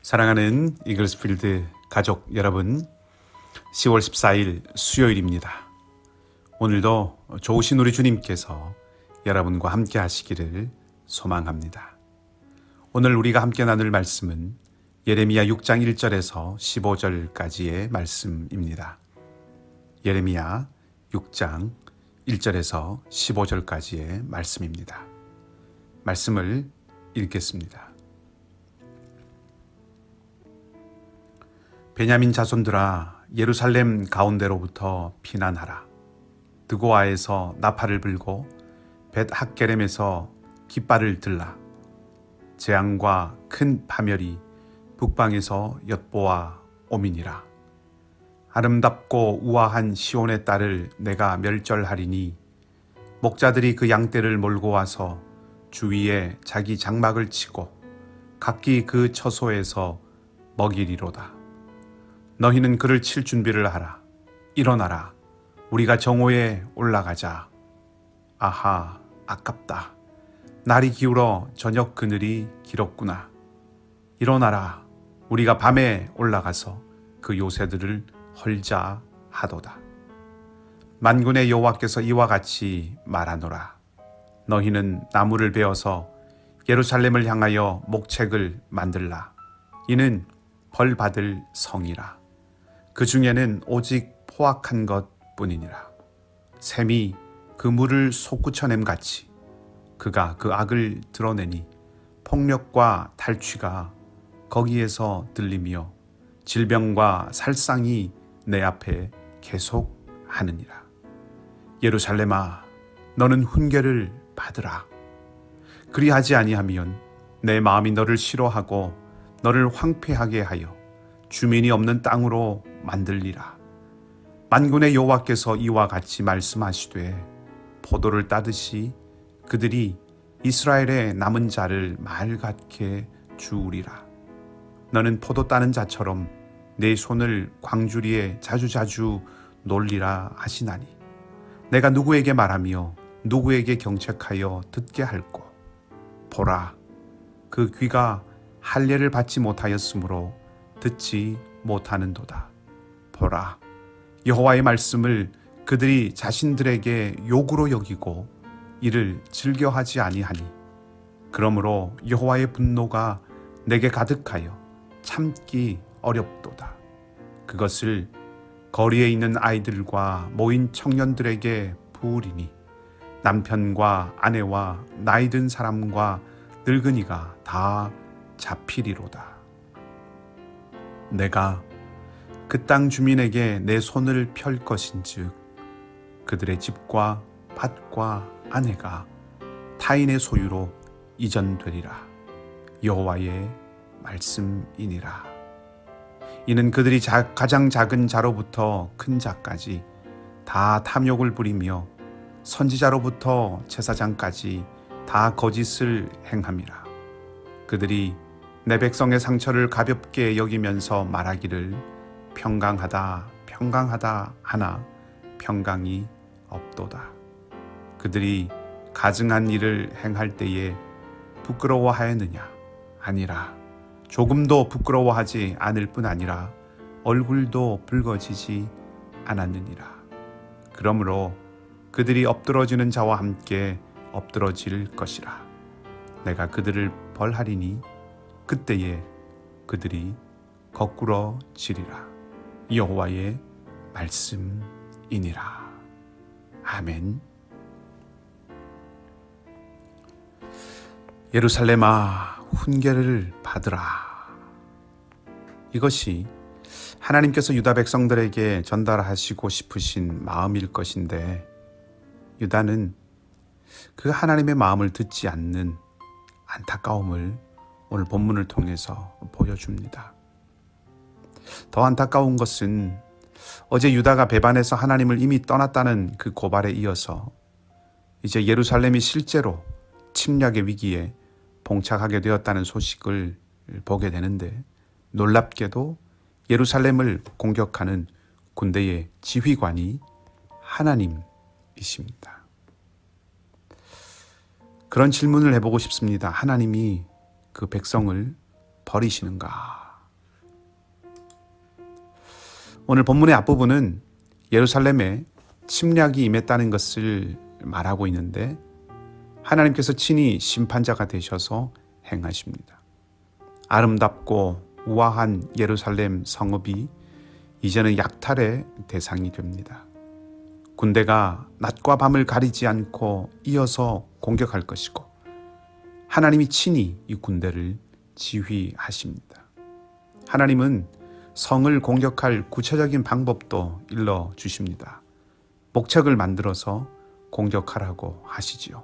사랑하는 이글스필드 가족 여러분, 10월 14일 수요일입니다. 오늘도 좋으신 우리 주님께서 여러분과 함께 하시기를 소망합니다. 오늘 우리가 함께 나눌 말씀은 예레미야 6장 1절에서 15절까지의 말씀입니다. 예레미야 6장 1절에서 15절까지의 말씀입니다. 말씀을 읽겠습니다. 베냐민 자손들아, 예루살렘 가운데로부터 피난하라. 드고아에서 나팔을 불고 벳학게렘에서 깃발을 들라. 재앙과 큰 파멸이 북방에서 엿보아 오미니라. 아름답고 우아한 시온의 딸을 내가 멸절하리니 목자들이 그 양떼를 몰고 와서 주위에 자기 장막을 치고 각기 그 처소에서 먹이리로다. 너희는 그를 칠 준비를 하라. 일어나라. 우리가 정오에 올라가자. 아하, 아깝다. 날이 기울어 저녁 그늘이 길었구나. 일어나라. 우리가 밤에 올라가서 그 요새들을 헐자 하도다. 만군의 여호와께서 이와 같이 말하노라. 너희는 나무를 베어서 예루살렘을 향하여 목책을 만들라. 이는 벌 받을 성이라. 그 중에는 오직 포악한 것뿐이니라. 샘이 그 물을 솟구쳐냄 같이 그가 그 악을 드러내니 폭력과 탈취가 거기에서 들리며 질병과 살상이 내 앞에 계속하느니라. 예루살렘아, 너는 훈계를 받으라. 그리하지 아니하면 내 마음이 너를 싫어하고 너를 황폐하게 하여 주민이 없는 땅으로 만들리라. 만군의 여호와께서 이와 같이 말씀하시되 포도를 따듯이 그들이 이스라엘의 남은 자를 맑게 주우리라. 너는 포도 따는 자처럼 내 손을 광주리에 자주자주 놀리라 하시나니 내가 누구에게 말하며 누구에게 경책하여 듣게 할꼬. 보라, 그 귀가 할례를 받지 못하였으므로 듣지 못하는도다. 보라, 여호와의 말씀을 그들이 자신들에게 욕으로 여기고 이를 즐겨하지 아니하니 그러므로 여호와의 분노가 내게 가득하여 참기 어렵도다. 그것을 거리에 있는 아이들과 모인 청년들에게 부으리니 남편과 아내와 나이 든 사람과 늙은이가 다 잡히리로다. 내가 그 땅 주민에게 내 손을 펼 것인즉 그들의 집과 밭과 아내가 타인의 소유로 이전되리라. 여호와의 말씀이니라. 이는 그들이 가장 작은 자로부터 큰 자까지 다 탐욕을 부리며 선지자로부터 제사장까지 다 거짓을 행함이라. 그들이 내 백성의 상처를 가볍게 여기면서 말하기를 평강하다 평강하다 하나 평강이 없도다. 그들이 가증한 일을 행할 때에 부끄러워하였느냐? 아니라 조금도 부끄러워하지 않을 뿐 아니라 얼굴도 붉어지지 않았느니라. 그러므로 그들이 엎드러지는 자와 함께 엎드러질 것이라. 내가 그들을 벌하리니 그때에 그들이 거꾸러지리라. 여호와의 말씀이니라. 아멘. 예루살렘아, 훈계를 받으라. 이것이 하나님께서 유다 백성들에게 전달하시고 싶으신 마음일 것인데 유다는 그 하나님의 마음을 듣지 않는 안타까움을 오늘 본문을 통해서 보여줍니다. 더 안타까운 것은 어제 유다가 배반해서 하나님을 이미 떠났다는 그 고발에 이어서 이제 예루살렘이 실제로 침략의 위기에 봉착하게 되었다는 소식을 보게 되는데 놀랍게도 예루살렘을 공격하는 군대의 지휘관이 하나님이십니다. 그런 질문을 해보고 싶습니다. 하나님이 그 백성을 버리시는가? 오늘 본문의 앞부분은 예루살렘에 침략이 임했다는 것을 말하고 있는데 하나님께서 친히 심판자가 되셔서 행하십니다. 아름답고 우아한 예루살렘 성읍이 이제는 약탈의 대상이 됩니다. 군대가 낮과 밤을 가리지 않고 이어서 공격할 것이고 하나님이 친히 이 군대를 지휘하십니다. 하나님은 성을 공격할 구체적인 방법도 일러 주십니다. 목책을 만들어서 공격하라고 하시지요.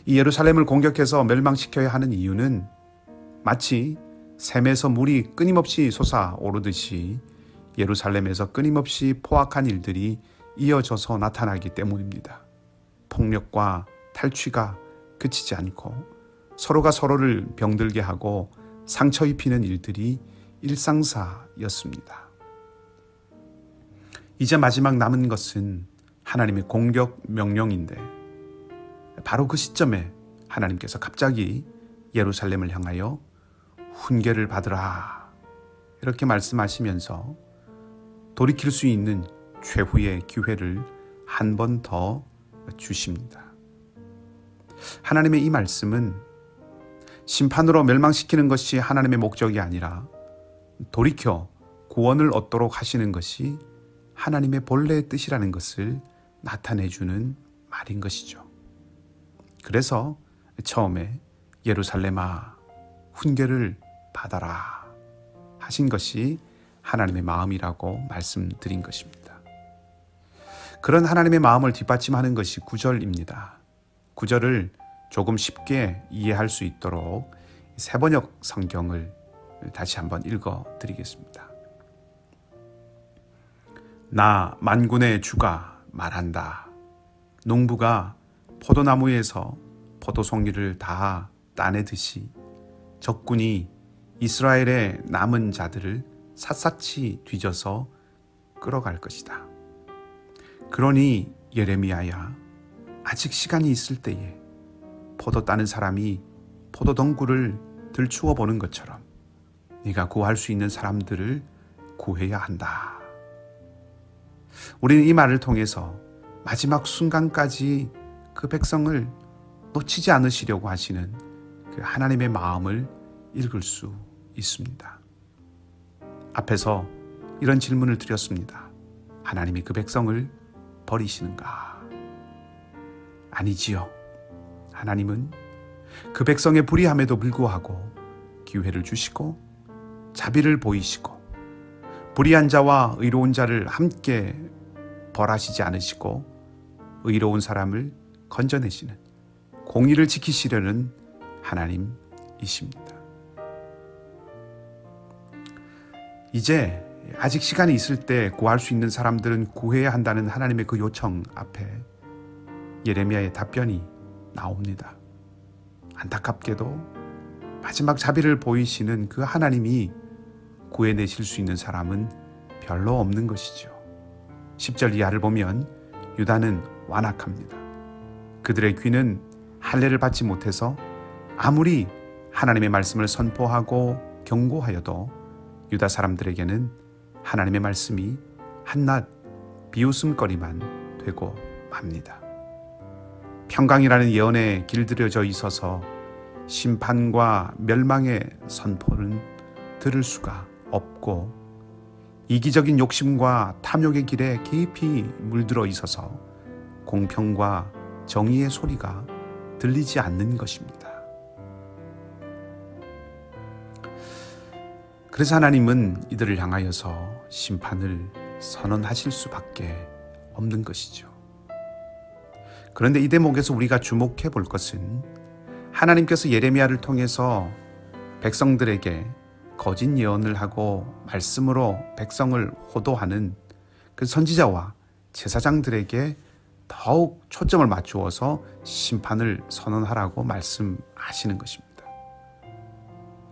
이 예루살렘을 공격해서 멸망시켜야 하는 이유는 마치 샘에서 물이 끊임없이 솟아오르듯이 예루살렘에서 끊임없이 포악한 일들이 이어져서 나타나기 때문입니다. 폭력과 탈취가 그치지 않고 서로가 서로를 병들게 하고 상처 입히는 일들이 일상사였습니다. 이제 마지막 남은 것은 하나님의 공격 명령인데 바로 그 시점에 하나님께서 갑자기 예루살렘을 향하여 훈계를 받으라 이렇게 말씀하시면서 돌이킬 수 있는 최후의 기회를 한 번 더 주십니다. 하나님의 이 말씀은 심판으로 멸망시키는 것이 하나님의 목적이 아니라 돌이켜 구원을 얻도록 하시는 것이 하나님의 본래의 뜻이라는 것을 나타내주는 말인 것이죠. 그래서 처음에 예루살렘아 훈계를 받아라 하신 것이 하나님의 마음이라고 말씀드린 것입니다. 그런 하나님의 마음을 뒷받침하는 것이 9절입니다. 9절을 조금 쉽게 이해할 수 있도록 세번역 성경을 다시 한번 읽어드리겠습니다. 나 만군의 주가 말한다. 농부가 포도나무에서 포도송이를 다 따내듯이 적군이 이스라엘의 남은 자들을 샅샅이 뒤져서 끌어갈 것이다. 그러니 예레미야야, 아직 시간이 있을 때에 포도 따는 사람이 포도덩굴을 들추어 보는 것처럼 네가 구할 수 있는 사람들을 구해야 한다. 우리는 이 말을 통해서 마지막 순간까지 그 백성을 놓치지 않으시려고 하시는 그 하나님의 마음을 읽을 수 있습니다. 앞에서 이런 질문을 드렸습니다. 하나님이 그 백성을 버리시는가? 아니지요. 하나님은 그 백성의 불의함에도 불구하고 기회를 주시고 자비를 보이시고 불의한 자와 의로운 자를 함께 벌하시지 않으시고 의로운 사람을 건져내시는 공의를 지키시려는 하나님이십니다. 이제 아직 시간이 있을 때 구할 수 있는 사람들은 구해야 한다는 하나님의 그 요청 앞에 예레미야의 답변이 나옵니다. 안타깝게도 마지막 자비를 보이시는 그 하나님이 구해내실 수 있는 사람은 별로 없는 것이죠. 10절 이하를 보면 유다는 완악합니다. 그들의 귀는 할례를 받지 못해서 아무리 하나님의 말씀을 선포하고 경고하여도 유다 사람들에게는 하나님의 말씀이 한낱 비웃음거리만 되고 맙니다. 평강이라는 예언에 길들여져 있어서 심판과 멸망의 선포는 들을 수가 없고 이기적인 욕심과 탐욕의 길에 깊이 물들어 있어서 공평과 정의의 소리가 들리지 않는 것입니다. 그래서 하나님은 이들을 향하여서 심판을 선언하실 수밖에 없는 것이죠. 그런데 이 대목에서 우리가 주목해 볼 것은 하나님께서 예레미야를 통해서 백성들에게 거짓 예언을 하고 말씀으로 백성을 호도하는 그 선지자와 제사장들에게 더욱 초점을 맞추어서 심판을 선언하라고 말씀하시는 것입니다.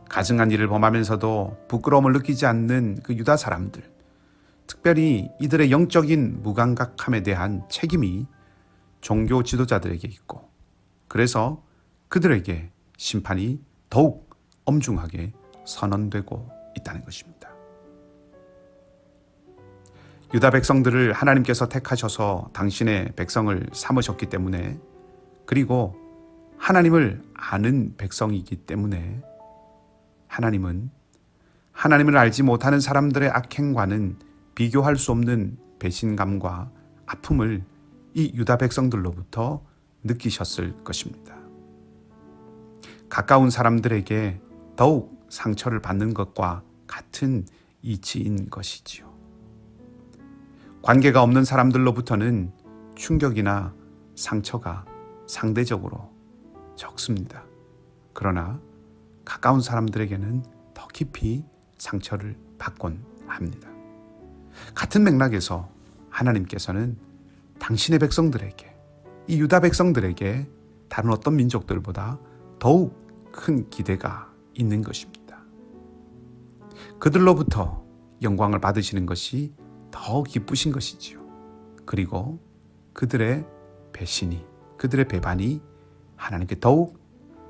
가증한 일을 범하면서도 부끄러움을 느끼지 않는 그 유다 사람들, 특별히 이들의 영적인 무감각함에 대한 책임이 종교 지도자들에게 있고, 그래서 그들에게 심판이 더욱 엄중하게 선언되고 있다는 것입니다. 유다 백성들을 하나님께서 택하셔서 당신의 백성을 삼으셨기 때문에, 그리고 하나님을 아는 백성이기 때문에 하나님은 하나님을 알지 못하는 사람들의 악행과는 비교할 수 없는 배신감과 아픔을 이 유다 백성들로부터 느끼셨을 것입니다. 가까운 사람들에게 더욱 상처를 받는 것과 같은 이치인 것이지요. 관계가 없는 사람들로부터는 충격이나 상처가 상대적으로 적습니다. 그러나 가까운 사람들에게는 더 깊이 상처를 받곤 합니다. 같은 맥락에서 하나님께서는 당신의 백성들에게, 이 유다 백성들에게 다른 어떤 민족들보다 더욱 큰 기대가 있는 것입니다. 그들로부터 영광을 받으시는 것이 더 기쁘신 것이지요. 그리고 그들의 배신이, 그들의 배반이 하나님께 더욱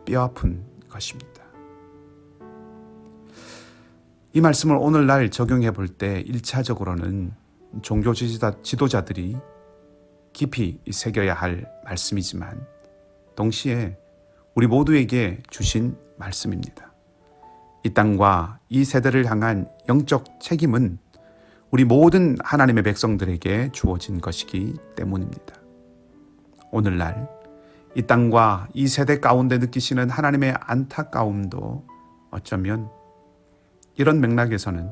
뼈아픈 것입니다. 이 말씀을 오늘날 적용해 볼 때 1차적으로는 종교 지도자들이 깊이 새겨야 할 말씀이지만 동시에 우리 모두에게 주신 말씀입니다. 이 땅과 이 세대를 향한 영적 책임은 우리 모든 하나님의 백성들에게 주어진 것이기 때문입니다. 오늘날 이 땅과 이 세대 가운데 느끼시는 하나님의 안타까움도 어쩌면 이런 맥락에서는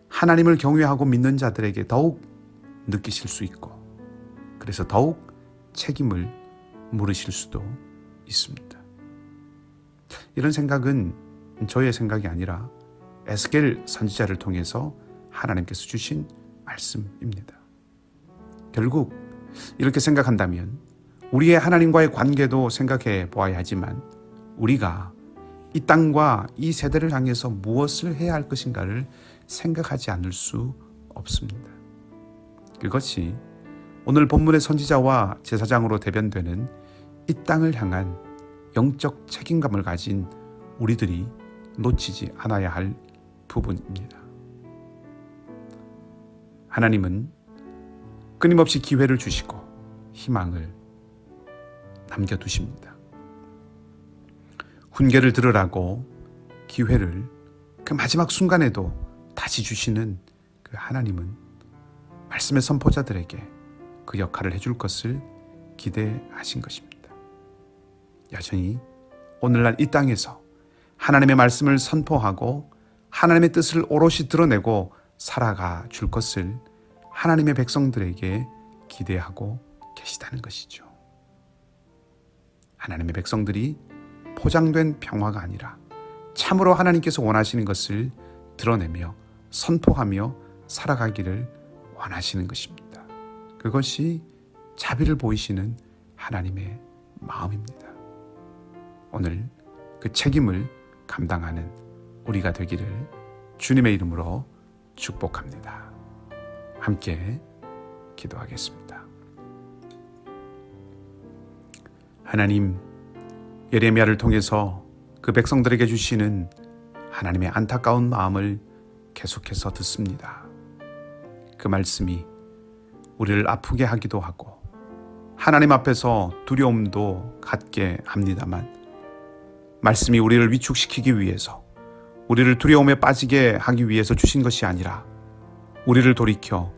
하나님을 경외하고 믿는 자들에게 더욱 느끼실 수 있고, 그래서 더욱 책임을 물으실 수도 있습니다. 이런 생각은 저의 생각이 아니라 에스겔 선지자를 통해서 하나님께서 주신 말씀입니다. 결국 이렇게 생각한다면 우리의 하나님과의 관계도 생각해 보아야 하지만 우리가 이 땅과 이 세대를 향해서 무엇을 해야 할 것인가를 생각하지 않을 수 없습니다. 그것이 오늘 본문의 선지자와 제사장으로 대변되는 이 땅을 향한 영적 책임감을 가진 우리들이 놓치지 않아야 할 부분입니다. 하나님은 끊임없이 기회를 주시고 희망을 남겨두십니다. 훈계를 들으라고 기회를 그 마지막 순간에도 다시 주시는 그 하나님은 말씀의 선포자들에게 그 역할을 해줄 것을 기대하신 것입니다. 여전히 오늘날 이 땅에서 하나님의 말씀을 선포하고 하나님의 뜻을 오롯이 드러내고 살아가 줄 것을 하나님의 백성들에게 기대하고 계시다는 것이죠. 하나님의 백성들이 포장된 평화가 아니라 참으로 하나님께서 원하시는 것을 드러내며 선포하며 살아가기를 원하시는 것입니다. 그것이 자비를 보이시는 하나님의 마음입니다. 오늘 그 책임을 감당하는 우리가 되기를 주님의 이름으로 축복합니다. 함께 기도하겠습니다. 하나님, 예레미야를 통해서 그 백성들에게 주시는 하나님의 안타까운 마음을 계속해서 듣습니다. 그 말씀이 우리를 아프게 하기도 하고 하나님 앞에서 두려움도 갖게 합니다만, 말씀이 우리를 위축시키기 위해서, 우리를 두려움에 빠지게 하기 위해서 주신 것이 아니라 우리를 돌이켜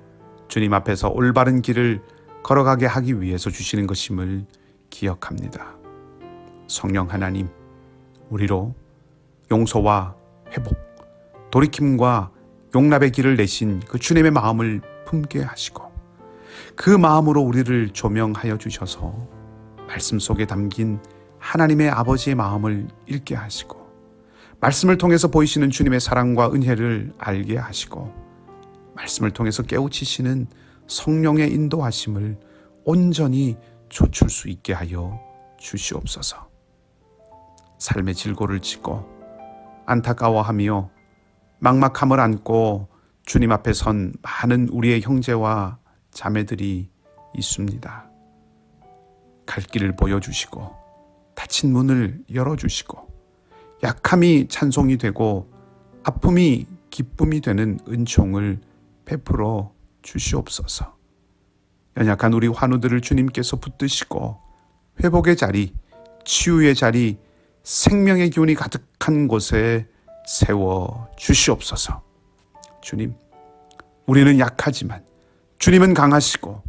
주님 앞에서 올바른 길을 걸어가게 하기 위해서 주시는 것임을 기억합니다. 성령 하나님, 우리로 용서와 회복, 돌이킴과 용납의 길을 내신 그 주님의 마음을 품게 하시고 그 마음으로 우리를 조명하여 주셔서 말씀 속에 담긴 하나님의 아버지의 마음을 읽게 하시고 말씀을 통해서 보이시는 주님의 사랑과 은혜를 알게 하시고 말씀을 통해서 깨우치시는 성령의 인도하심을 온전히 좇을 수 있게 하여 주시옵소서. 삶의 질고를 지고 안타까워하며 막막함을 안고 주님 앞에 선 많은 우리의 형제와 자매들이 있습니다. 갈 길을 보여주시고 닫힌 문을 열어주시고 약함이 찬송이 되고 아픔이 기쁨이 되는 은총을 베풀어 주시옵소서. 연약한 우리 환우들을 주님께서 붙드시고 회복의 자리, 치유의 자리, 생명의 기운이 가득한 곳에 세워 주시옵소서. 주님, 우리는 약하지만 주님은 강하시고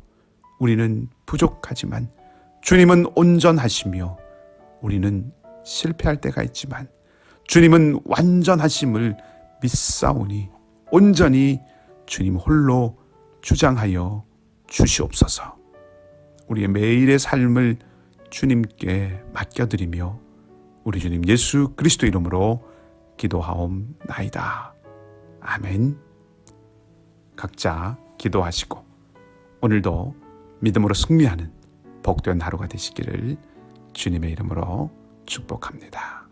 우리는 부족하지만 주님은 온전하시며 우리는 실패할 때가 있지만 주님은 완전하심을 믿사오니 온전히 주님 홀로 주장하여 주시옵소서. 우리의 매일의 삶을 주님께 맡겨드리며 우리 주님 예수 그리스도 이름으로 기도하옵나이다. 아멘. 각자 기도하시고 오늘도 믿음으로 승리하는 복된 하루가 되시기를 주님의 이름으로 축복합니다.